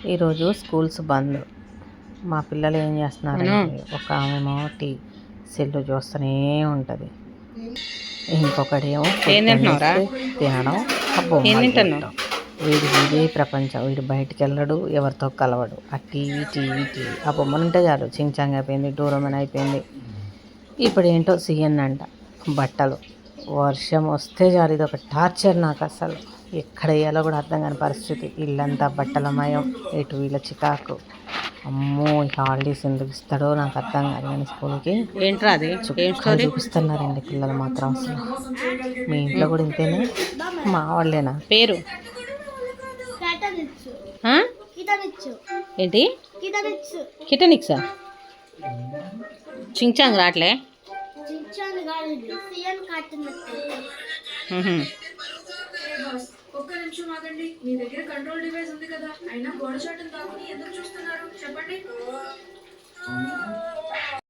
ఈరోజు స్కూల్స్ బంద్. మా పిల్లలు ఏం చేస్తున్నారంటే ఒక ఆమెమో సెల్లు చూస్తూనే ఉంటుంది, ఇంకొకడేమో తినడం, వీడికి ఇదే ప్రపంచం. వీడు బయటికి వెళ్ళడు, ఎవరితో కలవడు. ఆ టీవీ టీవీ టీవీ ఆ బొమ్మలు ఉంటే చాలు. చించాంగ్ అయిపోయింది, డోరోమెన్ అయిపోయింది. ఇప్పుడు ఏంటో సిఎన్ అంట. బట్టలు వర్షం వస్తే చాలు, ఇది ఒక టార్చర్ నాకు. అసలు ఎక్కడ వేయాలో కూడా అర్థం కాని పరిస్థితి. ఇల్లంతా బట్టలమయం, ఎటు వీళ్ళ చికాకు. అమ్మో, హాలిడేస్ ఎందుకు ఇస్తాడో నాకు అర్థం కాదు. కానీ స్కూల్కి ఏంట్రా అది చూపిస్తున్నారండి పిల్లలు మాత్రం. అసలు మీ ఇంట్లో కూడా ఇంతేనా? మా వాళ్ళేనా? పేరు ఏంటి? కిటనిక్సా? చించాంగ్ రాట్లే. ఒక్క నిమిషం ఆగండి. మీ దగ్గర కంట్రోల్ డివైస్ ఉంది కదా, అయినా గోడ చాటును తాకుని ఎందుకు చూస్తున్నారు?